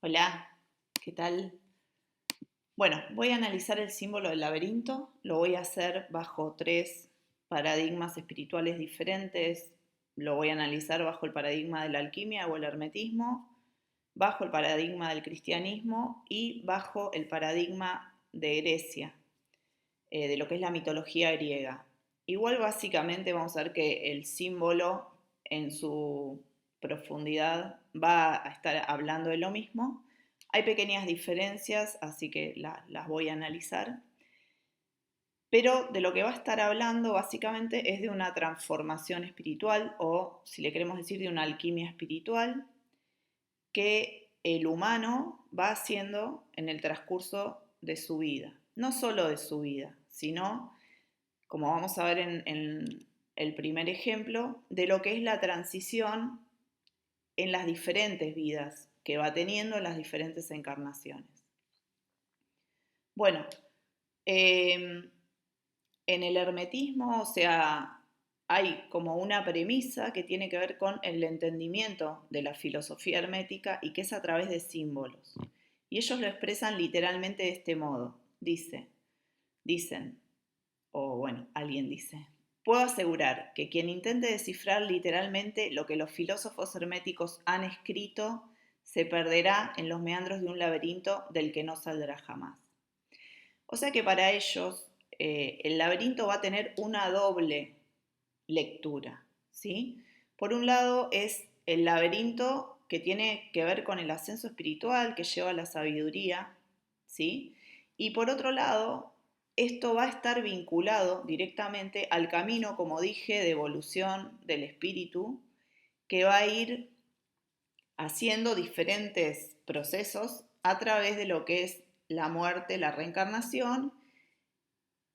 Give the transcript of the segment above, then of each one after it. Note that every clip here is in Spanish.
Hola, ¿qué tal? Bueno, voy a analizar el símbolo del laberinto. Lo voy a hacer bajo tres paradigmas espirituales diferentes. Lo voy a analizar bajo el paradigma de la alquimia o el hermetismo, bajo el paradigma del cristianismo y bajo el paradigma de Grecia, de lo que es la mitología griega. Igual básicamente vamos a ver que el símbolo en su profundidad va a estar hablando de lo mismo. Hay pequeñas diferencias, así que las voy a analizar. Pero de lo que va a estar hablando básicamente es de una transformación espiritual o, si le queremos decir, de una alquimia espiritual que el humano va haciendo en el transcurso de su vida. No solo de su vida, sino como vamos a ver en el primer ejemplo, de lo que es la transición en las diferentes vidas que va teniendo en las diferentes encarnaciones. Bueno, en el hermetismo, o sea, hay como una premisa que tiene que ver con el entendimiento de la filosofía hermética y que es a través de símbolos. Y ellos lo expresan literalmente de este modo. Dicen, o bueno, alguien dice, puedo asegurar que quien intente descifrar literalmente lo que los filósofos herméticos han escrito se perderá en los meandros de un laberinto del que no saldrá jamás. O sea que para ellos el laberinto va a tener una doble lectura, ¿sí? Por un lado es el laberinto que tiene que ver con el ascenso espiritual que lleva a la sabiduría, ¿sí? Y por otro lado, esto va a estar vinculado directamente al camino, como dije, de evolución del espíritu, que va a ir haciendo diferentes procesos a través de lo que es la muerte, la reencarnación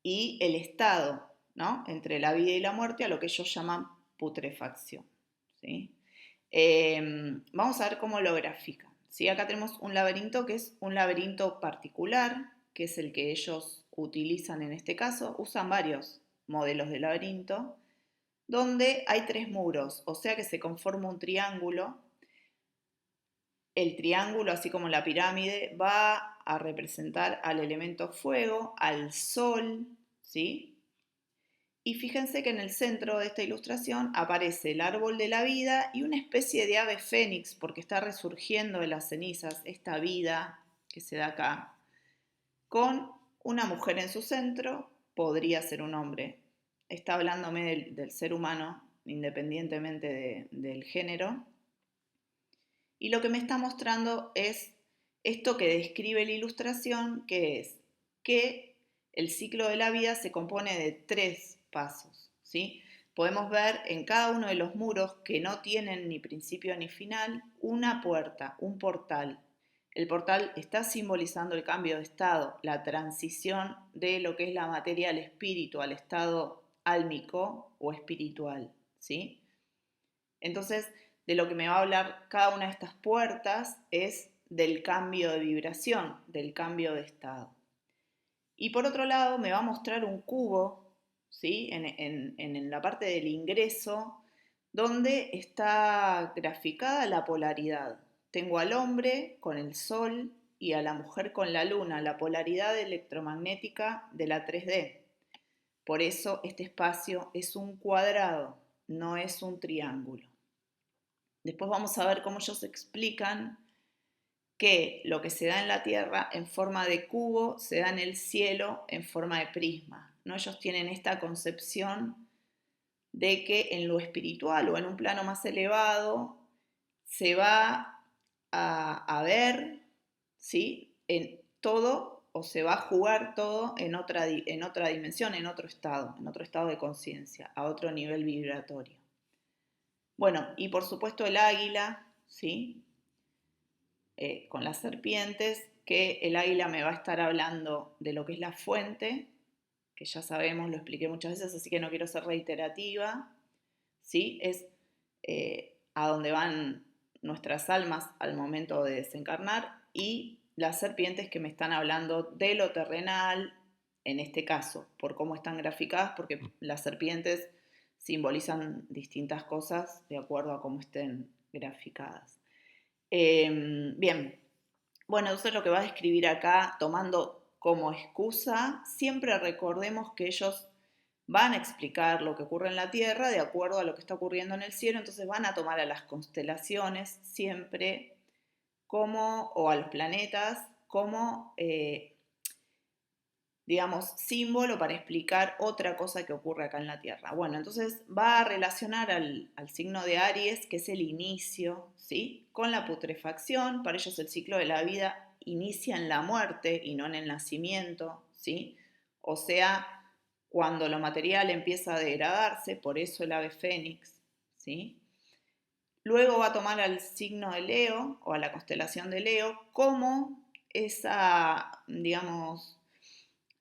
y el estado, ¿no? Entre la vida y la muerte, a lo que ellos llaman putrefacción, ¿sí? Vamos a ver cómo lo grafican, ¿sí? Acá tenemos un laberinto que es un laberinto particular, que es el que ellos utilizan en este caso. Usan varios modelos de laberinto, donde hay tres muros, o sea que se conforma un triángulo. El triángulo, así como la pirámide, va a representar al elemento fuego, al sol, ¿sí? Y fíjense que en el centro de esta ilustración aparece el árbol de la vida y una especie de ave fénix, porque está resurgiendo de las cenizas esta vida que se da acá, con una mujer en su centro, podría ser un hombre. Está hablándome del ser humano, independientemente del género. Y lo que me está mostrando es esto que describe la ilustración, que es que el ciclo de la vida se compone de tres pasos, ¿sí? Podemos ver en cada uno de los muros que no tienen ni principio ni final una puerta, un portal. El portal está simbolizando el cambio de estado, la transición de lo que es la materia al espíritu, al estado álmico o espiritual, ¿sí? Entonces, de lo que me va a hablar cada una de estas puertas es del cambio de vibración, del cambio de estado. Y por otro lado, me va a mostrar un cubo, ¿sí? En la parte del ingreso, donde está graficada la polaridad. Tengo al hombre con el sol y a la mujer con la luna, la polaridad electromagnética de la 3D. Por eso este espacio es un cuadrado, no es un triángulo. Después vamos a ver cómo ellos explican que lo que se da en la Tierra en forma de cubo se da en el cielo en forma de prisma, ¿no? Ellos tienen esta concepción de que en lo espiritual o en un plano más elevado se va a ver, ¿sí? En todo o se va a jugar todo en otra dimensión, en otro estado de conciencia, a otro nivel vibratorio. Bueno, y por supuesto el águila, ¿sí? Con las serpientes, que el águila me va a estar hablando de lo que es la fuente, que ya sabemos, lo expliqué muchas veces, así que no quiero ser reiterativa, ¿sí? Es a donde van nuestras almas al momento de desencarnar, y las serpientes que me están hablando de lo terrenal, en este caso, por cómo están graficadas, porque las serpientes simbolizan distintas cosas de acuerdo a cómo estén graficadas. Bien, Bueno, eso es lo que va a describir acá, tomando como excusa, siempre recordemos que ellos van a explicar lo que ocurre en la Tierra de acuerdo a lo que está ocurriendo en el cielo, entonces van a tomar a las constelaciones siempre como, o a los planetas, como digamos, símbolo para explicar otra cosa que ocurre acá en la Tierra. Bueno, entonces va a relacionar al signo de Aries, que es el inicio, ¿sí? Con la putrefacción. Para ellos el ciclo de la vida inicia en la muerte y no en el nacimiento, ¿sí? O sea, cuando lo material empieza a degradarse, por eso el ave fénix, ¿sí? Luego va a tomar al signo de Leo o a la constelación de Leo como esa, digamos,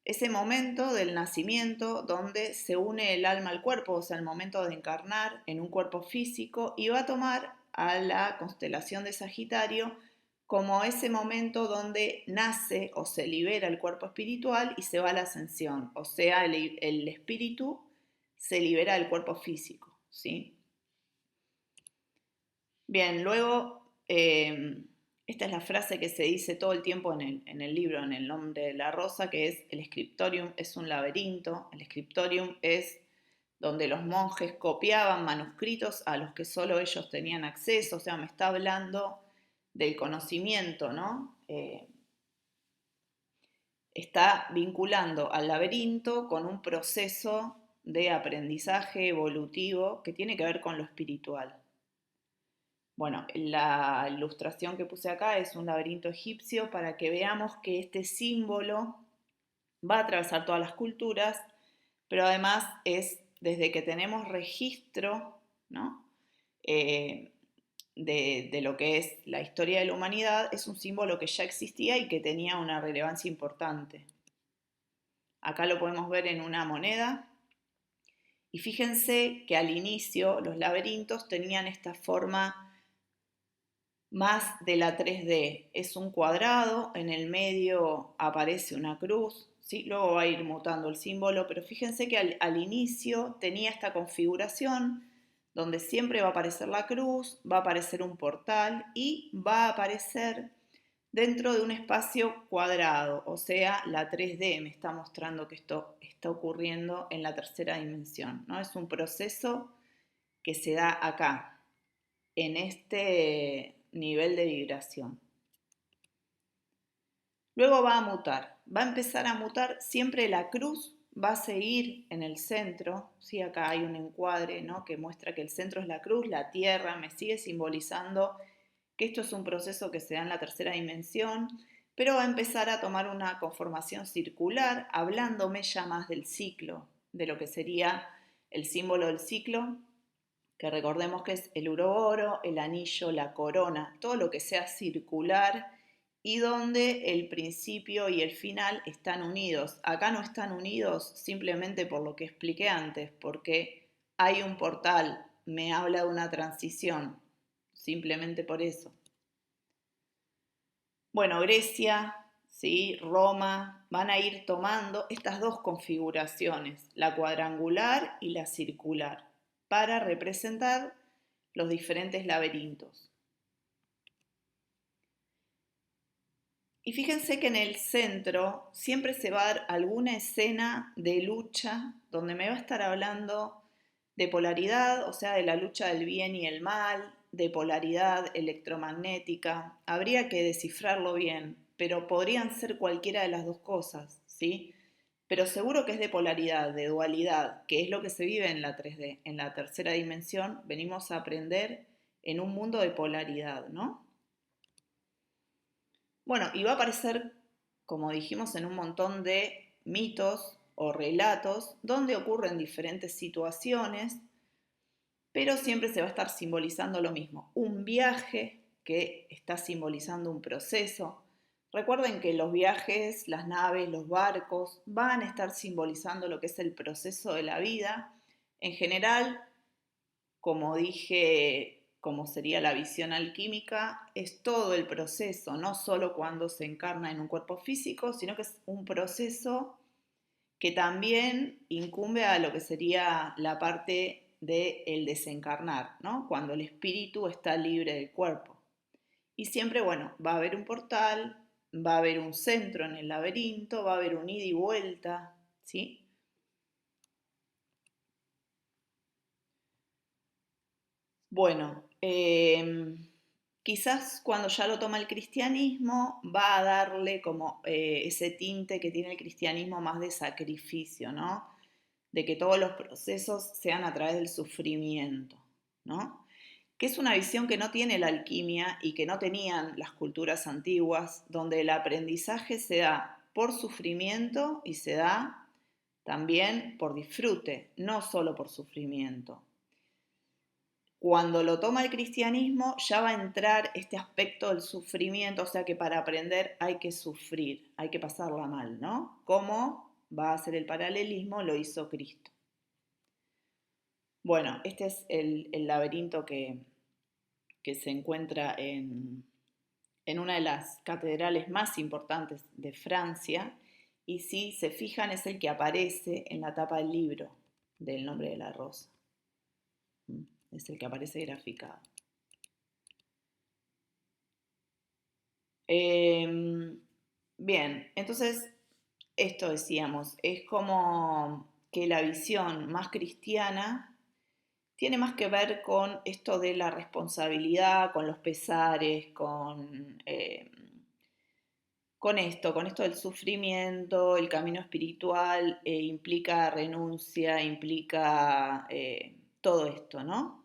ese momento del nacimiento donde se une el alma al cuerpo, o sea, el momento de encarnar en un cuerpo físico, y va a tomar a la constelación de Sagitario como ese momento donde nace o se libera el cuerpo espiritual y se va a la ascensión, o sea, el espíritu se libera del cuerpo físico, ¿sí? Bien, luego, esta es la frase que se dice todo el tiempo en el libro, en el nombre de la rosa, que es el scriptorium es un laberinto. El scriptorium es donde los monjes copiaban manuscritos a los que solo ellos tenían acceso, o sea, me está hablando del conocimiento, ¿no? Está vinculando al laberinto con un proceso de aprendizaje evolutivo que tiene que ver con lo espiritual. Bueno, la ilustración que puse acá es un laberinto egipcio para que veamos que este símbolo va a atravesar todas las culturas, pero además es desde que tenemos registro, ¿no? Eh, de lo que es la historia de la humanidad, es un símbolo que ya existía y que tenía una relevancia importante. Acá lo podemos ver en una moneda y fíjense que al inicio los laberintos tenían esta forma más de la 3D. Es un cuadrado, en el medio aparece una cruz, ¿sí? Luego va a ir mutando el símbolo, pero fíjense que al inicio tenía esta configuración donde siempre va a aparecer la cruz, va a aparecer un portal y va a aparecer dentro de un espacio cuadrado, o sea, la 3D me está mostrando que esto está ocurriendo en la tercera dimensión, ¿no? Es un proceso que se da acá, en este nivel de vibración. Luego va a mutar, va a empezar a mutar, siempre la cruz va a seguir en el centro, ¿sí? Acá hay un encuadre, ¿no? Que muestra que el centro es la cruz, la tierra, me sigue simbolizando que esto es un proceso que se da en la tercera dimensión, pero va a empezar a tomar una conformación circular, hablándome ya más del ciclo, de lo que sería el símbolo del ciclo, que recordemos que es el uroboro, el anillo, la corona, todo lo que sea circular y donde el principio y el final están unidos. Acá no están unidos simplemente por lo que expliqué antes, porque hay un portal, me habla de una transición, simplemente por eso. Bueno, Grecia, ¿sí? Roma, van a ir tomando estas dos configuraciones, la cuadrangular y la circular, para representar los diferentes laberintos. Y fíjense que en el centro siempre se va a dar alguna escena de lucha donde me va a estar hablando de polaridad, o sea, de la lucha del bien y el mal, de polaridad electromagnética. Habría que descifrarlo bien, pero podrían ser cualquiera de las dos cosas, ¿sí? Pero seguro que es de polaridad, de dualidad, que es lo que se vive en la 3D. En la tercera dimensión venimos a aprender en un mundo de polaridad, ¿no? Bueno, y va a aparecer, como dijimos, en un montón de mitos o relatos donde ocurren diferentes situaciones, pero siempre se va a estar simbolizando lo mismo, un viaje que está simbolizando un proceso. Recuerden que los viajes, las naves, los barcos van a estar simbolizando lo que es el proceso de la vida. En general, como dije, como sería la visión alquímica, es todo el proceso, no solo cuando se encarna en un cuerpo físico, sino que es un proceso que también incumbe a lo que sería la parte del desencarnar, ¿no? Cuando el espíritu está libre del cuerpo. Y siempre, bueno, va a haber un portal, va a haber un centro en el laberinto, va a haber un ida y vuelta, ¿sí? Bueno, quizás cuando ya lo toma el cristianismo va a darle como ese tinte que tiene el cristianismo más de sacrificio, ¿no? De que todos los procesos sean a través del sufrimiento, ¿no? Que es una visión que no tiene la alquimia y que no tenían las culturas antiguas, donde el aprendizaje se da por sufrimiento y se da también por disfrute, no solo por sufrimiento. Cuando lo toma el cristianismo ya va a entrar este aspecto del sufrimiento, o sea que para aprender hay que sufrir, hay que pasarla mal, ¿no? ¿Cómo va a ser el paralelismo? Lo hizo Cristo. Bueno, este es el laberinto que se encuentra en una de las catedrales más importantes de Francia y si se fijan es el que aparece en la tapa del libro del nombre de la rosa. Es el que aparece graficado. Bien, entonces esto decíamos, es como que la visión más cristiana tiene más que ver con esto de la responsabilidad, con los pesares, con esto del sufrimiento, el camino espiritual, implica renuncia, implica todo esto, ¿no?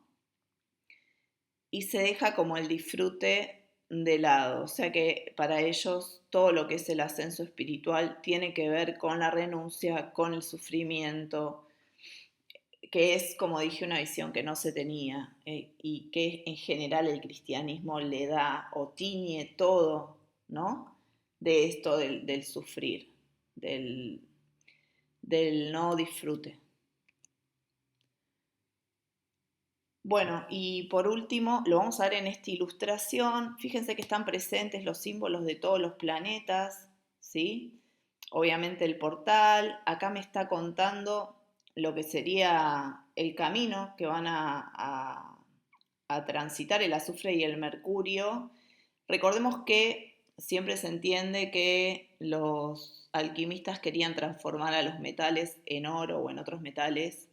Y se deja como el disfrute de lado, o sea que para ellos todo lo que es el ascenso espiritual tiene que ver con la renuncia, con el sufrimiento, que es, como dije, una visión que no se tenía y que en general el cristianismo le da o tiñe todo, ¿no? De esto del sufrir, del, del no disfrute. Bueno, y por último, lo vamos a ver en esta ilustración. Fíjense que están presentes los símbolos de todos los planetas, ¿sí? Obviamente el portal. Acá me está contando lo que sería el camino que van a transitar el azufre y el mercurio. Recordemos que siempre se entiende que los alquimistas querían transformar a los metales en oro o en otros metales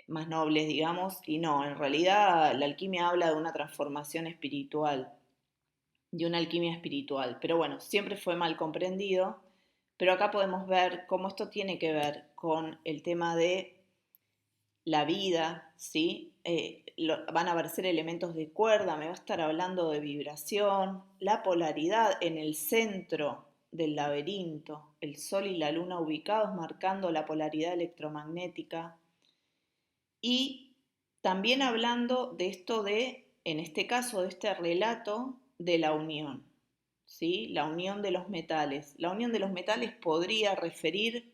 más nobles, digamos, y no, en realidad la alquimia habla de una transformación espiritual, de una alquimia espiritual, pero bueno, siempre fue mal comprendido, pero acá podemos ver cómo esto tiene que ver con el tema de la vida, ¿sí? Van a aparecer elementos de cuerda, me va a estar hablando de vibración, la polaridad en el centro del laberinto, el sol y la luna ubicados marcando la polaridad electromagnética, y también hablando de esto de, en este caso, de este relato de la unión, ¿sí? La unión de los metales. La unión de los metales podría referir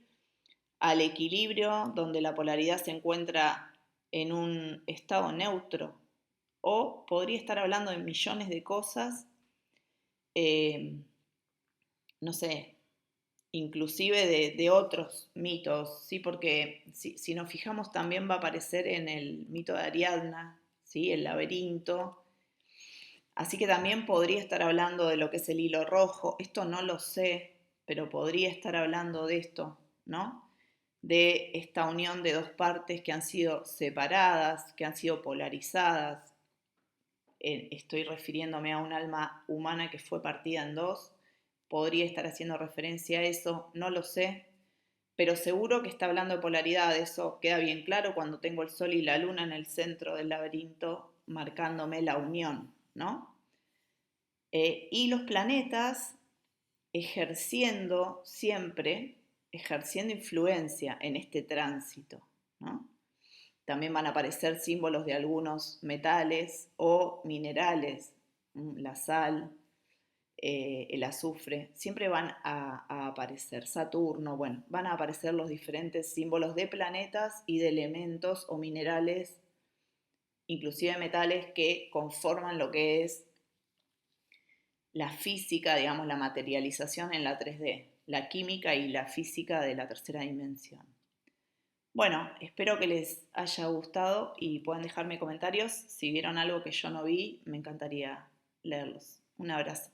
al equilibrio donde la polaridad se encuentra en un estado neutro, o podría estar hablando de millones de cosas, eh, no sé, inclusive de otros mitos, ¿sí? Porque si nos fijamos también va a aparecer en el mito de Ariadna, ¿sí? El laberinto. Así que también podría estar hablando de lo que es el hilo rojo. Esto no lo sé, pero podría estar hablando de esto, ¿no? De esta unión de dos partes que han sido separadas, que han sido polarizadas. Estoy refiriéndome a un alma humana que fue partida en dos. Podría estar haciendo referencia a eso, no lo sé, pero seguro que está hablando de polaridad. Eso queda bien claro cuando tengo el sol y la luna en el centro del laberinto marcándome la unión, ¿no? Y los planetas ejerciendo siempre, ejerciendo influencia en este tránsito, ¿no? También van a aparecer símbolos de algunos metales o minerales, la sal, el azufre, siempre van a aparecer, Saturno, bueno, van a aparecer los diferentes símbolos de planetas y de elementos o minerales, inclusive metales que conforman lo que es la física, digamos, la materialización en la 3D, la química y la física de la tercera dimensión. Bueno, espero que les haya gustado y puedan dejarme comentarios. Si vieron algo que yo no vi, me encantaría leerlos. Un abrazo.